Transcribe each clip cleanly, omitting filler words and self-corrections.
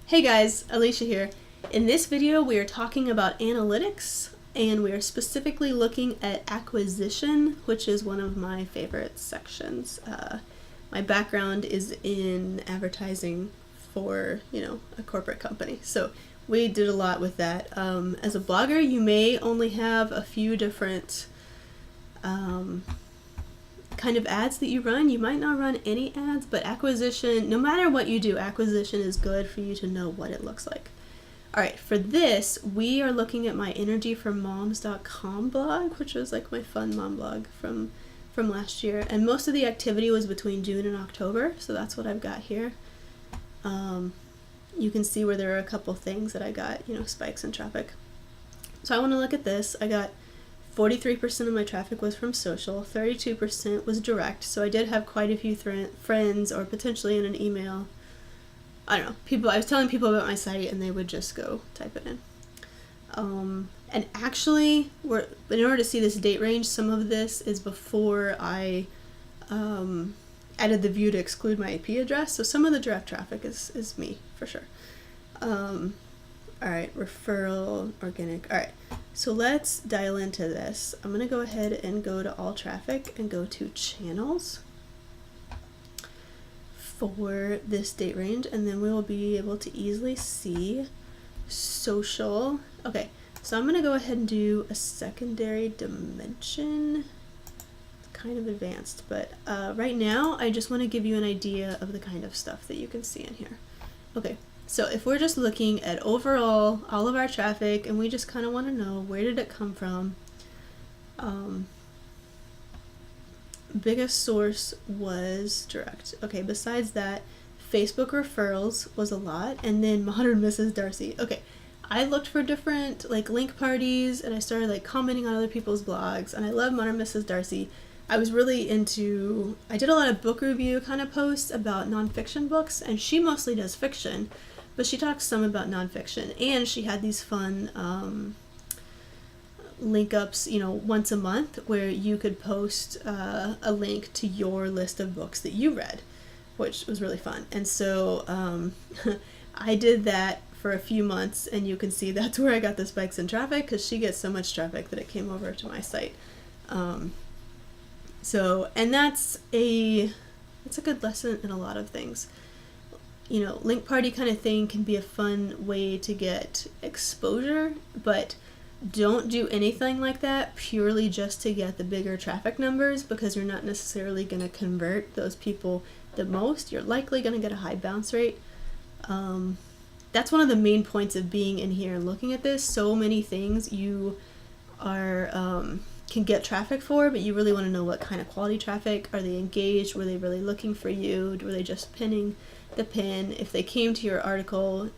Hey guys, Alicia here. In this video we are talking about analytics and we are specifically looking at acquisition, which is one of my favorite sections. My background is in advertising for, a corporate company. So we did a lot with that. As a blogger, you may only have a few different kind of ads that you run. You might not run any ads, but acquisition, no matter what you do, acquisition is good for you to know what it looks like. All right, for this, we are looking at my energyformoms.com blog, which was like my fun mom blog from last year. And most of the activity was between June and October, so that's what I've got here. You can see where there are a couple things that I got, spikes in traffic. So I want to look at this. I got 43% of my traffic was from social, 32% was direct, so I did have quite a few friends or potentially in an email. I don't know, I was telling people about my site and they would just go type it in. And actually, in order to see this date range, some of this is before I added the view to exclude my IP address, so some of the direct traffic is me, for sure. Alright, referral, organic. Alright, so let's dial into this. I'm going to go ahead and go to all traffic and go to channels for this date range, and then we will be able to easily see social. Okay, so I'm going to go ahead and do a secondary dimension. It's kind of advanced, but right now I just want to give you an idea of the kind of stuff that you can see in here. Okay. So if we're just looking at overall all of our traffic and we just kind of want to know where did it come from, biggest source was direct. Okay, besides that, Facebook referrals was a lot, and then Modern Mrs. Darcy. Okay, I looked for different link parties and I started commenting on other people's blogs, and I love Modern Mrs. Darcy. I was really I did a lot of book review kind of posts about nonfiction books, and she mostly does fiction. But she talks some about nonfiction, and she had these fun link ups, once a month where you could post a link to your list of books that you read, which was really fun. And so I did that for a few months, and you can see that's where I got the spikes in traffic, because she gets so much traffic that it came over to my site. And that's a good lesson in a lot of things. Link party kind of thing can be a fun way to get exposure, but don't do anything like that purely just to get the bigger traffic numbers, because you're not necessarily going to convert those people the most. You're likely going to get a high bounce rate. That's one of the main points of being in here and looking at this. So many things you can get traffic for, but you really want to know what kind of quality traffic. Are they engaged? Were they really looking for you? Were they just pinning the pin? If they came to your article,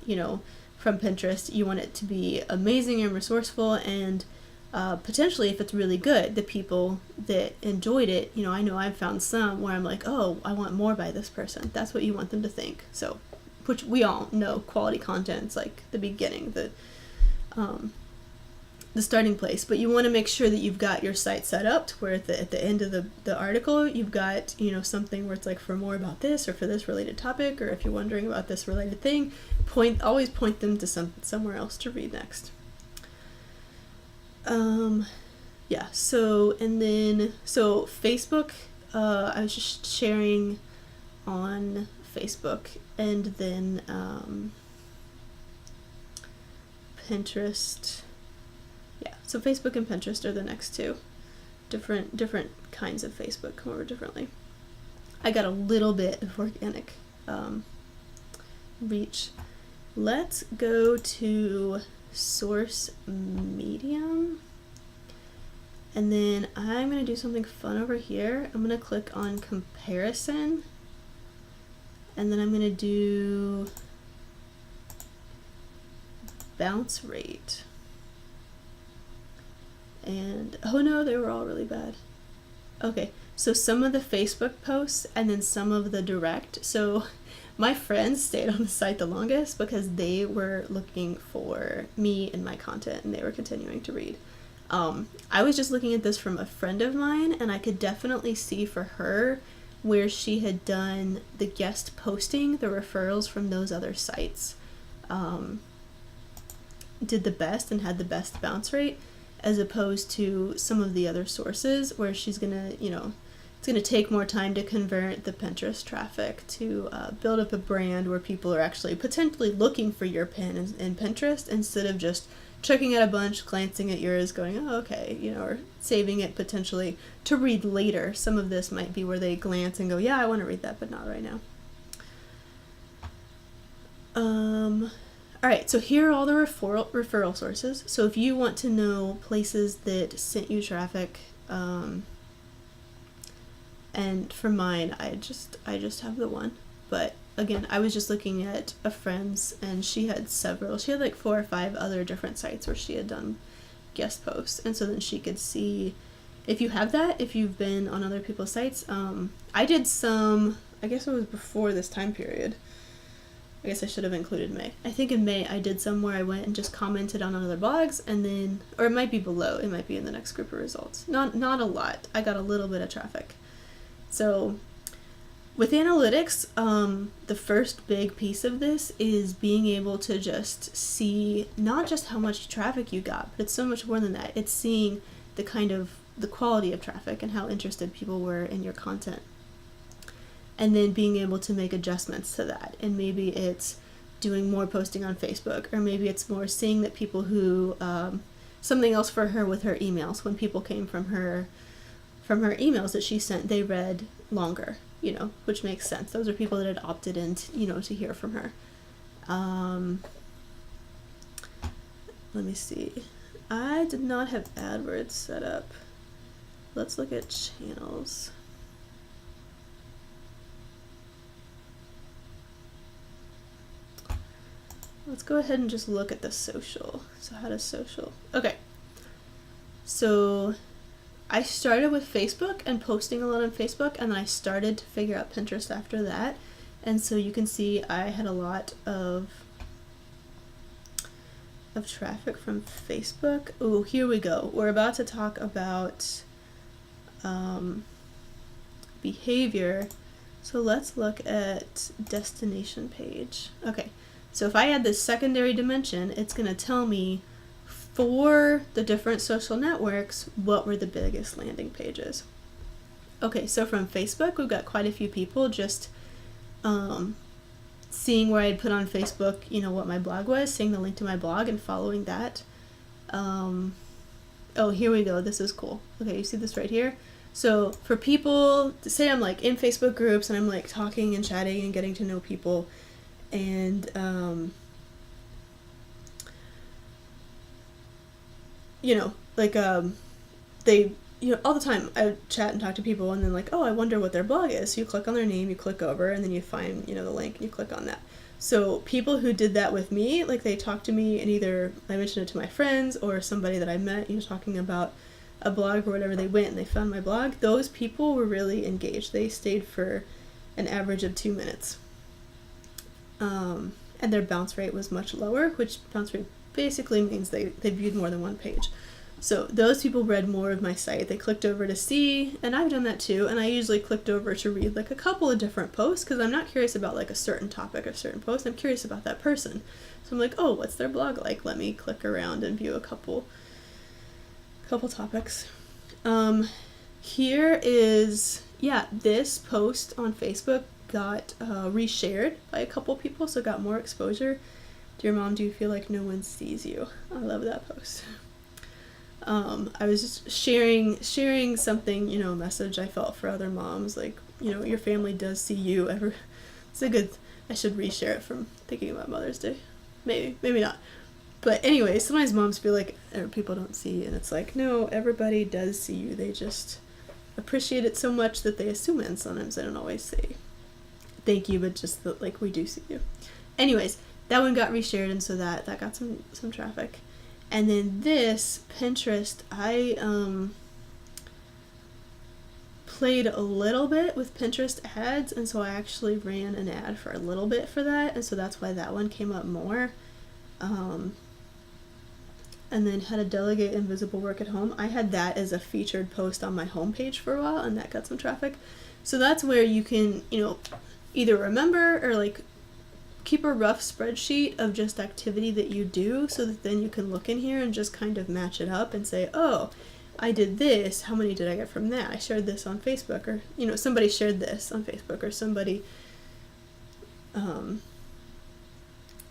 from Pinterest, you want it to be amazing and resourceful, and potentially, if it's really good, the people that enjoyed it, I know I've found some where I'm like, oh, I want more by this person. That's what you want them to think. So, which we all know, quality content's like the beginning, the starting place, but you want to make sure that you've got your site set up to where at the end of the article you've got something where it's like, for more about this, or for this related topic, or if you're wondering about this related thing, always point them to somewhere else to read next. Yeah, so Facebook, I was just sharing on Facebook, and then Pinterest. Yeah, so Facebook and Pinterest are the next two. Different kinds of Facebook come over differently. I got a little bit of organic reach. Let's go to source medium. And then I'm going to do something fun over here. I'm going to click on comparison. And then I'm going to do bounce rate. And oh no, they were all really bad. Okay, so some of the Facebook posts and then some of the direct. So my friends stayed on the site the longest because they were looking for me and my content, and they were continuing to read. I was just looking at this from a friend of mine, and I could definitely see for her where she had done the guest posting, the referrals from those other sites. did the best and had the best bounce rate, as opposed to some of the other sources where she's gonna, it's gonna take more time to convert the Pinterest traffic to build up a brand where people are actually potentially looking for your pin in Pinterest instead of just checking out a bunch, glancing at yours, going, oh, okay, or saving it potentially to read later. Some of this might be where they glance and go, yeah, I want to read that, but not right now. All right, so here are all the referral sources. So if you want to know places that sent you traffic, and for mine, I just have the one. But again, I was just looking at a friend's, and she had several. She had like 4 or 5 other different sites where she had done guest posts, and so then she could see if you have that, if you've been on other people's sites. I did some, I guess it was before this time period. I guess I should have included May. I think in May I did some where I went and just commented on other blogs, and then, or it might be below, it might be in the next group of results. Not a lot. I got a little bit of traffic. So with analytics, the first big piece of this is being able to just see not just how much traffic you got, but it's so much more than that. It's seeing the quality of traffic and how interested people were in your content. And then being able to make adjustments to that. And maybe it's doing more posting on Facebook, or maybe it's more seeing that people who, something else for her with her emails. When people came from her emails that she sent, they read longer, which makes sense. Those are people that had opted in, to hear from her. Let me see. I did not have AdWords set up. Let's look at channels. Let's go ahead and just look at the social. So how does social? Okay. So I started with Facebook and posting a lot on Facebook, and then I started to figure out Pinterest after that. And so you can see I had a lot of traffic from Facebook. Oh, here we go. We're about to talk about behavior. So let's look at destination page. Okay. So if I add this secondary dimension, it's going to tell me for the different social networks, what were the biggest landing pages. Okay, so from Facebook, we've got quite a few people just seeing where I'd put on Facebook, what my blog was, seeing the link to my blog and following that. Oh, here we go. This is cool. Okay, you see this right here? So for people, say I'm like in Facebook groups and I'm like talking and chatting and getting to know people, and they, all the time I chat and talk to people, and then like, oh, I wonder what their blog is. So you click on their name, you click over, and then you find, the link, and you click on that. So people who did that with me, like they talked to me, and either I mentioned it to my friends or somebody that I met, talking about a blog or whatever, they went and they found my blog. Those people were really engaged. They stayed for an average of 2 minutes. And their bounce rate was much lower, which bounce rate basically means they viewed more than one page. So those people read more of my site. They clicked over to see, and I've done that too, and I usually clicked over to read like a couple of different posts, because I'm not curious about like a certain topic or a certain post. I'm curious about that person. So I'm like, oh, what's their blog like? Let me click around and view a couple topics. Here is, this post on Facebook got reshared by a couple people, so got more exposure. Dear Mom, do you feel like no one sees you? I love that post. I was just sharing something, a message I felt for other moms, like, your family does see you. It's a good, I should reshare it from thinking about Mother's Day. Maybe not. But anyway, sometimes moms feel like people don't see, and it's like, no, everybody does see you. They just appreciate it so much that they assume it, and sometimes they don't always say thank you, but just that, like, we do see you. Anyways, that one got reshared, and so that got some traffic. And then this Pinterest, I played a little bit with Pinterest ads, and so I actually ran an ad for a little bit for that, and so that's why that one came up more. And then how to delegate invisible work at home. I had that as a featured post on my homepage for a while, and that got some traffic. So that's where you can, either remember or like keep a rough spreadsheet of just activity that you do, so that then you can look in here and just kind of match it up and say, oh, I did this, how many did I get from that? I shared this on Facebook, or, you know, somebody shared this on Facebook, or somebody,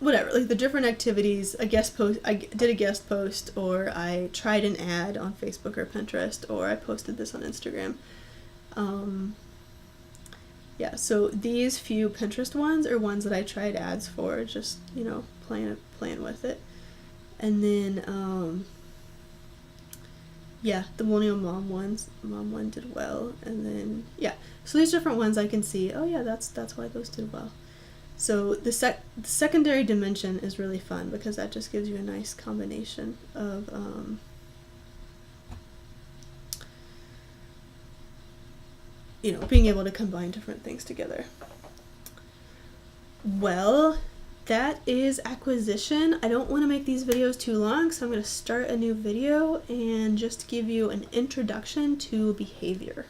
whatever, like the different activities, a guest post, I did a guest post, or I tried an ad on Facebook or Pinterest, or I posted this on Instagram. Yeah, so these few Pinterest ones are ones that I tried ads for, just, you know, playing with it. And then, yeah, the Millennial Mom one did well. And then, yeah, so these different ones I can see, oh yeah, that's why those did well. So the secondary dimension is really fun, because that just gives you a nice combination of, you know, being able to combine different things together. Well, that is acquisition. I don't want to make these videos too long, so I'm going to start a new video and just give you an introduction to behavior.